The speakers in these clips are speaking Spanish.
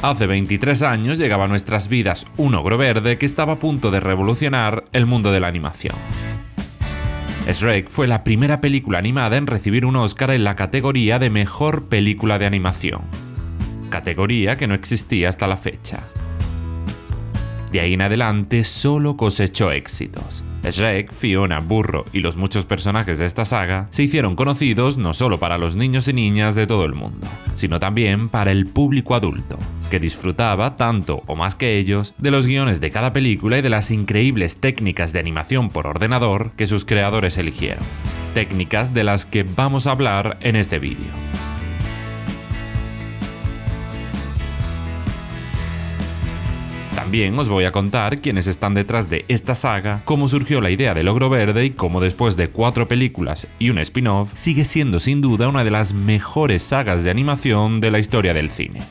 Hace 23 años llegaba a nuestras vidas un ogro verde que estaba a punto de revolucionar el mundo de la animación. Shrek fue la primera película animada en recibir un Oscar en la categoría de Mejor Película de Animación, categoría que no existía hasta la fecha. De ahí en adelante solo cosechó éxitos. Shrek, Fiona, Burro y los muchos personajes de esta saga se hicieron conocidos no solo para los niños y niñas de todo el mundo, sino también para el público adulto, que disfrutaba tanto o más que ellos de los guiones de cada película y de las increíbles técnicas de animación por ordenador que sus creadores eligieron. Técnicas de las que vamos a hablar en este vídeo. También os voy a contar quiénes están detrás de esta saga, cómo surgió la idea del ogro verde y cómo después de 4 películas y un spin-off sigue siendo sin duda una de las mejores sagas de animación de la historia del cine.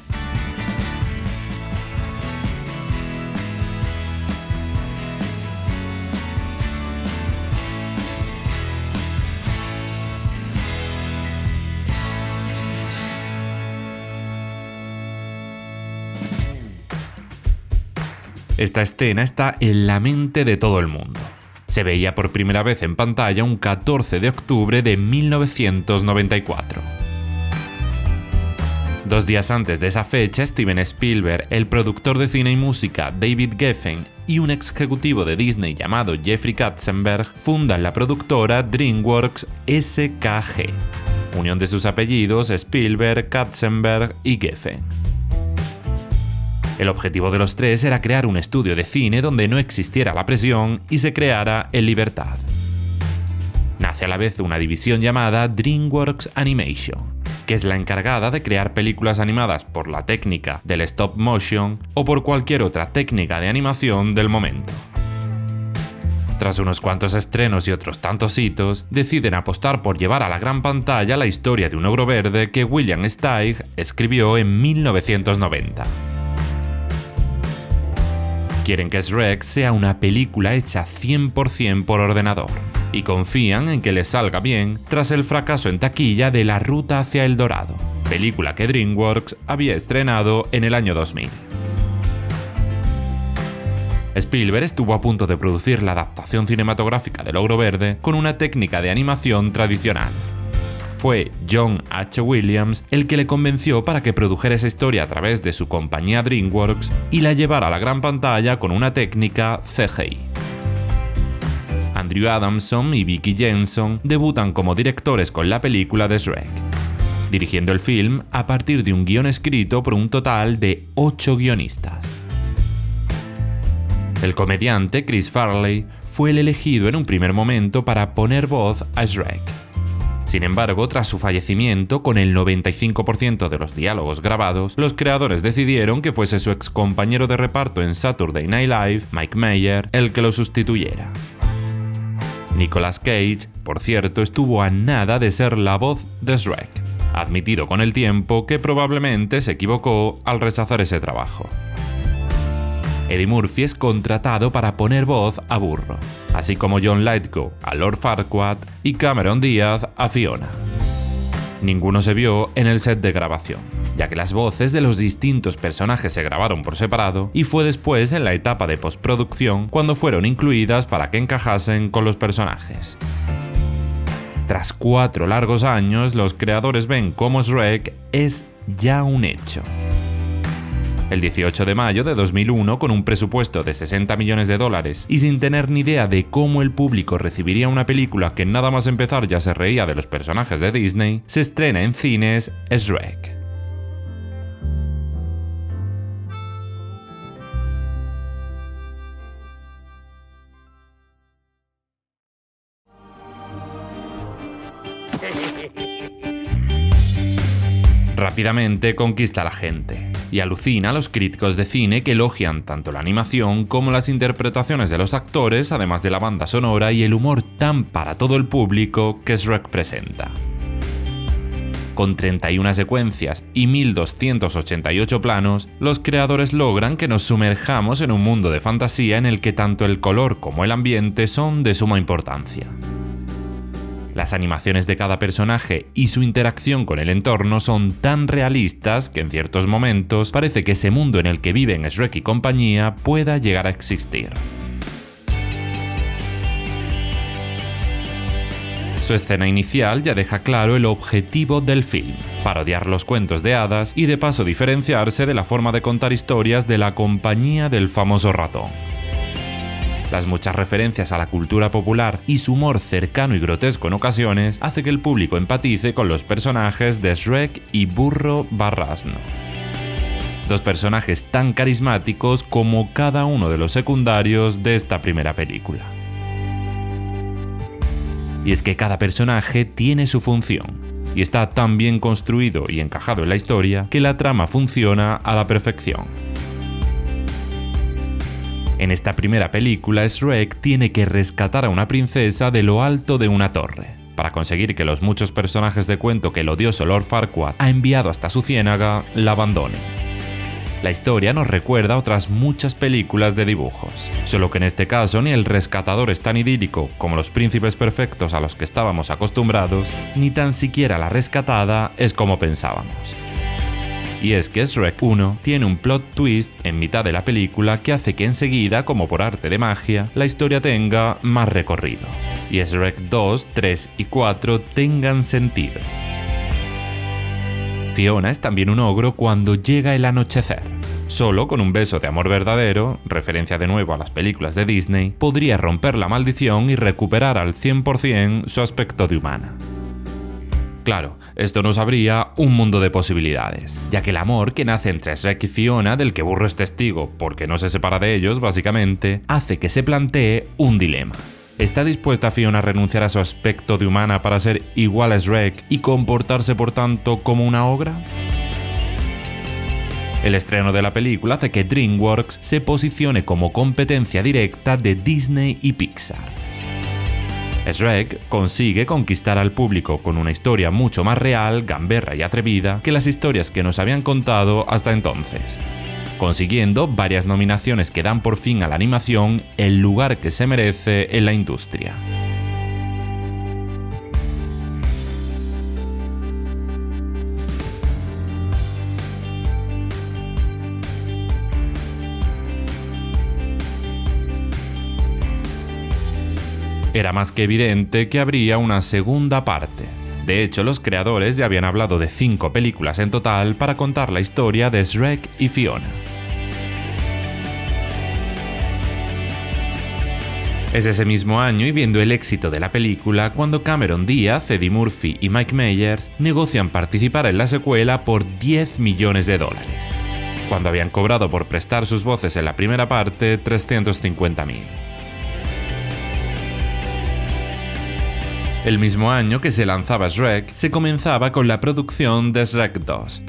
Esta escena está en la mente de todo el mundo. Se veía por primera vez en pantalla un 14 de octubre de 1994. 2 días antes de esa fecha, Steven Spielberg, el productor de cine y música David Geffen y un ex ejecutivo de Disney llamado Jeffrey Katzenberg fundan la productora DreamWorks SKG, unión de sus apellidos Spielberg, Katzenberg y Geffen. El objetivo de los tres era crear un estudio de cine donde no existiera la presión y se creara en libertad. Nace a la vez una división llamada DreamWorks Animation, que es la encargada de crear películas animadas por la técnica del stop motion o por cualquier otra técnica de animación del momento. Tras unos cuantos estrenos y otros tantos hitos, deciden apostar por llevar a la gran pantalla la historia de un ogro verde que William Steig escribió en 1990. Quieren que Shrek sea una película hecha 100% por ordenador, y confían en que les salga bien tras el fracaso en taquilla de La Ruta hacia el Dorado, película que DreamWorks había estrenado en el año 2000. Spielberg estuvo a punto de producir la adaptación cinematográfica del ogro verde con una técnica de animación tradicional. Fue John H. Williams el que le convenció para que produjera esa historia a través de su compañía DreamWorks y la llevara a la gran pantalla con una técnica CGI. Andrew Adamson y Vicky Jenson debutan como directores con la película de Shrek, dirigiendo el film a partir de un guión escrito por un total de 8 guionistas. El comediante Chris Farley fue el elegido en un primer momento para poner voz a Shrek. Sin embargo, tras su fallecimiento, con el 95% de los diálogos grabados, los creadores decidieron que fuese su ex compañero de reparto en Saturday Night Live, Mike Meyer, el que lo sustituyera. Nicolas Cage, por cierto, estuvo a nada de ser la voz de Shrek, admitido con el tiempo que probablemente se equivocó al rechazar ese trabajo. Eddie Murphy es contratado para poner voz a Burro, así como John Lithgow a Lord Farquaad y Cameron Diaz a Fiona. Ninguno se vio en el set de grabación, ya que las voces de los distintos personajes se grabaron por separado y fue después en la etapa de postproducción cuando fueron incluidas para que encajasen con los personajes. Tras 4 largos años, los creadores ven cómo Shrek es ya un hecho. El 18 de mayo de 2001, con un presupuesto de $60 millones y sin tener ni idea de cómo el público recibiría una película que nada más empezar ya se reía de los personajes de Disney, se estrena en cines Shrek. Rápidamente conquista a la gente y alucina a los críticos de cine que elogian tanto la animación como las interpretaciones de los actores, además de la banda sonora y el humor tan para todo el público que Shrek presenta. Con 31 secuencias y 1288 planos, los creadores logran que nos sumerjamos en un mundo de fantasía en el que tanto el color como el ambiente son de suma importancia. Las animaciones de cada personaje y su interacción con el entorno son tan realistas que en ciertos momentos parece que ese mundo en el que viven Shrek y compañía pueda llegar a existir. Su escena inicial ya deja claro el objetivo del film: parodiar los cuentos de hadas y de paso diferenciarse de la forma de contar historias de la compañía del famoso ratón. Las muchas referencias a la cultura popular y su humor cercano y grotesco en ocasiones hace que el público empatice con los personajes de Shrek y Burro Barrasno. Dos personajes tan carismáticos como cada uno de los secundarios de esta primera película. Y es que cada personaje tiene su función, y está tan bien construido y encajado en la historia que la trama funciona a la perfección. En esta primera película, Shrek tiene que rescatar a una princesa de lo alto de una torre, para conseguir que los muchos personajes de cuento que el odioso Lord Farquaad ha enviado hasta su ciénaga la abandonen. La historia nos recuerda a otras muchas películas de dibujos, solo que en este caso ni el rescatador es tan idílico como los príncipes perfectos a los que estábamos acostumbrados, ni tan siquiera la rescatada es como pensábamos. Y es que Shrek 1 tiene un plot twist en mitad de la película que hace que enseguida, como por arte de magia, la historia tenga más recorrido. Y Shrek 2, 3 y 4 tengan sentido. Fiona es también un ogro cuando llega el anochecer. Solo con un beso de amor verdadero, referencia de nuevo a las películas de Disney, podría romper la maldición y recuperar al 100% su aspecto de humana. Claro, esto nos abría un mundo de posibilidades, ya que el amor que nace entre Shrek y Fiona, del que Burro es testigo porque no se separa de ellos básicamente, hace que se plantee un dilema. ¿Está dispuesta Fiona a renunciar a su aspecto de humana para ser igual a Shrek y comportarse por tanto como una ogra? El estreno de la película hace que DreamWorks se posicione como competencia directa de Disney y Pixar. Shrek consigue conquistar al público con una historia mucho más real, gamberra y atrevida que las historias que nos habían contado hasta entonces, consiguiendo varias nominaciones que dan por fin a la animación el lugar que se merece en la industria. Era más que evidente que habría una segunda parte. De hecho, los creadores ya habían hablado de 5 películas en total para contar la historia de Shrek y Fiona. Es ese mismo año y viendo el éxito de la película cuando Cameron Diaz, Eddie Murphy y Mike Myers negocian participar en la secuela por $10 millones, cuando habían cobrado por prestar sus voces en la primera parte $350,000. El mismo año que se lanzaba Shrek, se comenzaba con la producción de Shrek 2,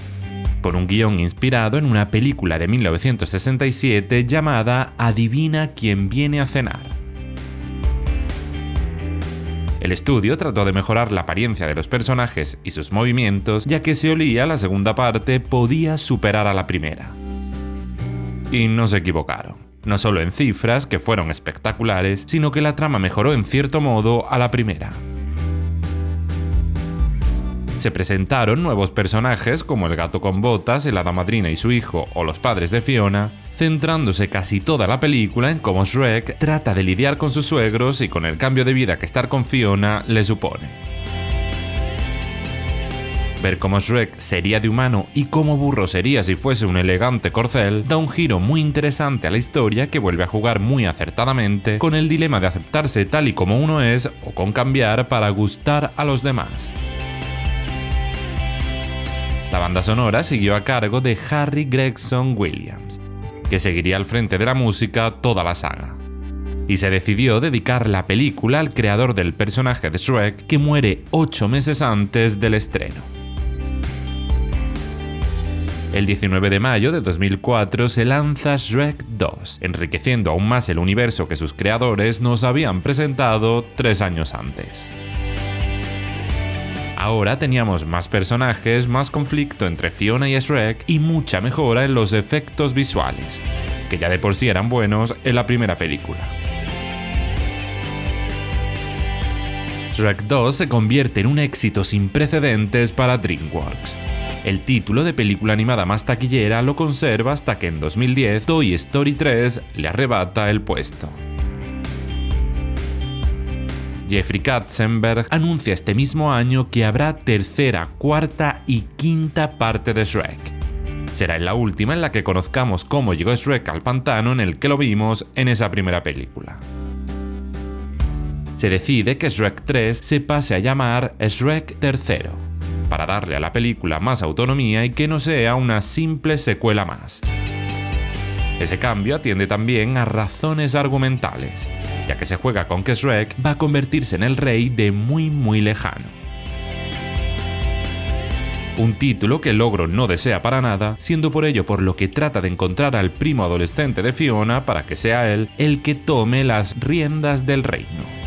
con un guión inspirado en una película de 1967 llamada Adivina quién viene a cenar. El estudio trató de mejorar la apariencia de los personajes y sus movimientos, ya que se olía la segunda parte podía superar a la primera. Y no se equivocaron. No solo en cifras, que fueron espectaculares, sino que la trama mejoró en cierto modo a la primera. Se presentaron nuevos personajes como el gato con botas, el hada madrina y su hijo o los padres de Fiona, centrándose casi toda la película en cómo Shrek trata de lidiar con sus suegros y con el cambio de vida que estar con Fiona le supone. Ver cómo Shrek sería de humano y cómo Burro sería si fuese un elegante corcel da un giro muy interesante a la historia que vuelve a jugar muy acertadamente con el dilema de aceptarse tal y como uno es o con cambiar para gustar a los demás. La banda sonora siguió a cargo de Harry Gregson Williams, que seguiría al frente de la música toda la saga. Y se decidió dedicar la película al creador del personaje de Shrek, que muere 8 meses antes del estreno. El 19 de mayo de 2004 se lanza Shrek 2, enriqueciendo aún más el universo que sus creadores nos habían presentado 3 años antes. Ahora teníamos más personajes, más conflicto entre Fiona y Shrek y mucha mejora en los efectos visuales, que ya de por sí eran buenos en la primera película. Shrek 2 se convierte en un éxito sin precedentes para DreamWorks. El título de película animada más taquillera lo conserva hasta que en 2010 Toy Story 3 le arrebata el puesto. Jeffrey Katzenberg anuncia este mismo año que habrá tercera, cuarta y quinta parte de Shrek. Será la última en la que conozcamos cómo llegó Shrek al pantano en el que lo vimos en esa primera película. Se decide que Shrek 3 se pase a llamar Shrek III, para darle a la película más autonomía y que no sea una simple secuela más. Ese cambio atiende también a razones argumentales, ya que se juega con que Shrek va a convertirse en el rey de muy lejano. Un título que el ogro no desea para nada, siendo por ello por lo que trata de encontrar al primo adolescente de Fiona para que sea él el que tome las riendas del reino.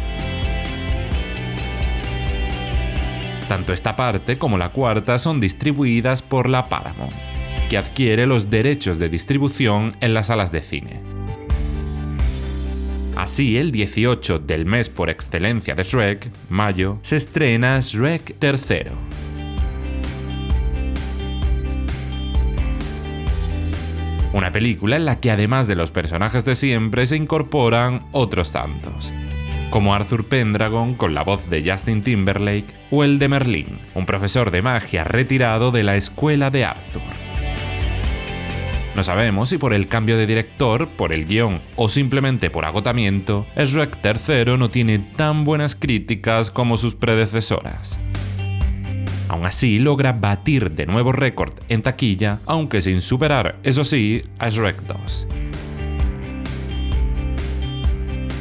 Tanto esta parte como la cuarta son distribuidas por la Paramount, que adquiere los derechos de distribución en las salas de cine. Así, el 18 del mes por excelencia de Shrek, mayo, se estrena Shrek III. Una película en la que además de los personajes de siempre se incorporan otros tantos, como Arthur Pendragon con la voz de Justin Timberlake o el de Merlín, un profesor de magia retirado de la escuela de Arthur. No sabemos si por el cambio de director, por el guión o simplemente por agotamiento, Shrek III no tiene tan buenas críticas como sus predecesoras. Aún así, logra batir de nuevo récord en taquilla, aunque sin superar, eso sí, a Shrek 2.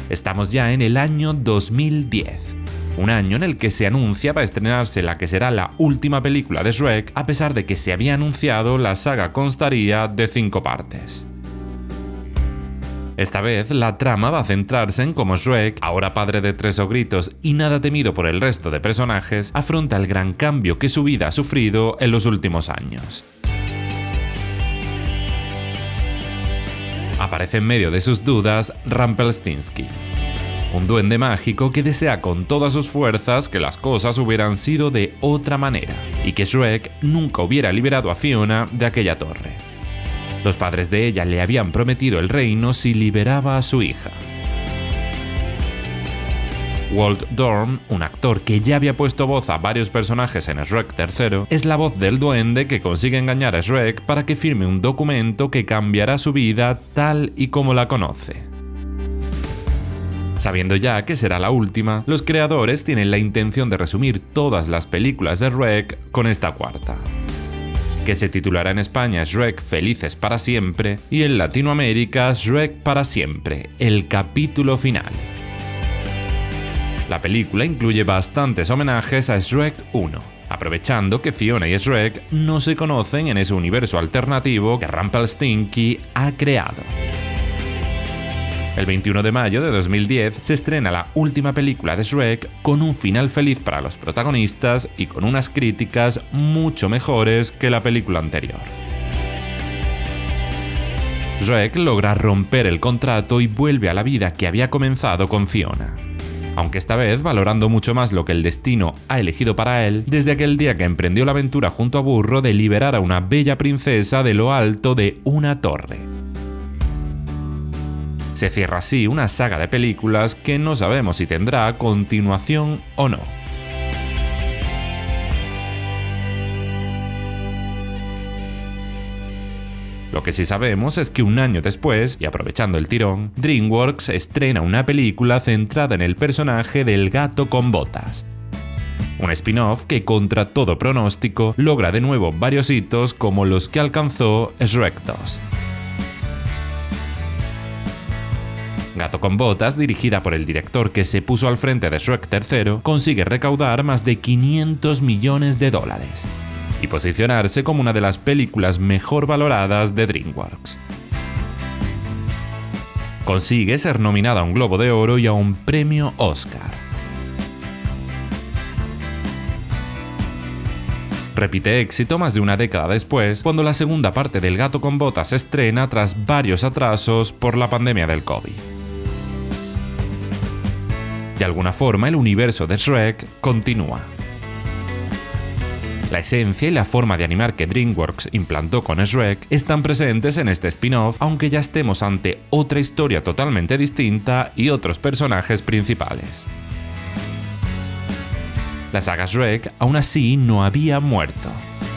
Estamos ya en el año 2010. Un año en el que se anuncia va a estrenarse la que será la última película de Shrek, a pesar de que se había anunciado la saga constaría de 5 partes. Esta vez la trama va a centrarse en cómo Shrek, ahora padre de 3 ogritos y nada temido por el resto de personajes, afronta el gran cambio que su vida ha sufrido en los últimos años. Aparece en medio de sus dudas Rumpelstiltskin, un duende mágico que desea con todas sus fuerzas que las cosas hubieran sido de otra manera y que Shrek nunca hubiera liberado a Fiona de aquella torre. Los padres de ella le habían prometido el reino si liberaba a su hija. Walt Dorn, un actor que ya había puesto voz a varios personajes en Shrek III, es la voz del duende que consigue engañar a Shrek para que firme un documento que cambiará su vida tal y como la conoce. Sabiendo ya que será la última, los creadores tienen la intención de resumir todas las películas de Shrek con esta cuarta, que se titulará en España Shrek Felices para Siempre y en Latinoamérica Shrek para Siempre, el capítulo final. La película incluye bastantes homenajes a Shrek 1, aprovechando que Fiona y Shrek no se conocen en ese universo alternativo que Rumpelstiltskin ha creado. El 21 de mayo de 2010 se estrena la última película de Shrek con un final feliz para los protagonistas y con unas críticas mucho mejores que la película anterior. Shrek logra romper el contrato y vuelve a la vida que había comenzado con Fiona, aunque esta vez valorando mucho más lo que el destino ha elegido para él desde aquel día que emprendió la aventura junto a Burro de liberar a una bella princesa de lo alto de una torre. Se cierra así una saga de películas que no sabemos si tendrá continuación o no. Lo que sí sabemos es que un año después, y aprovechando el tirón, DreamWorks estrena una película centrada en el personaje del gato con botas. Un spin-off que contra todo pronóstico logra de nuevo varios hitos como los que alcanzó Shrek 2. Gato con Botas, dirigida por el director que se puso al frente de Shrek III, consigue recaudar más de $500 millones y posicionarse como una de las películas mejor valoradas de DreamWorks. Consigue ser nominada a un Globo de Oro y a un premio Oscar. Repite éxito más de una década después, cuando la segunda parte del Gato con Botas se estrena tras varios atrasos por la pandemia del COVID. De alguna forma, el universo de Shrek continúa. La esencia y la forma de animar que DreamWorks implantó con Shrek están presentes en este spin-off, aunque ya estemos ante otra historia totalmente distinta y otros personajes principales. La saga Shrek aún así no había muerto.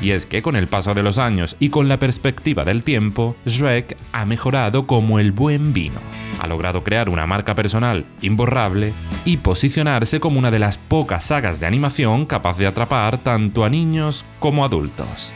Y es que con el paso de los años y con la perspectiva del tiempo, Shrek ha mejorado como el buen vino. Ha logrado crear una marca personal imborrable y posicionarse como una de las pocas sagas de animación capaz de atrapar tanto a niños como a adultos.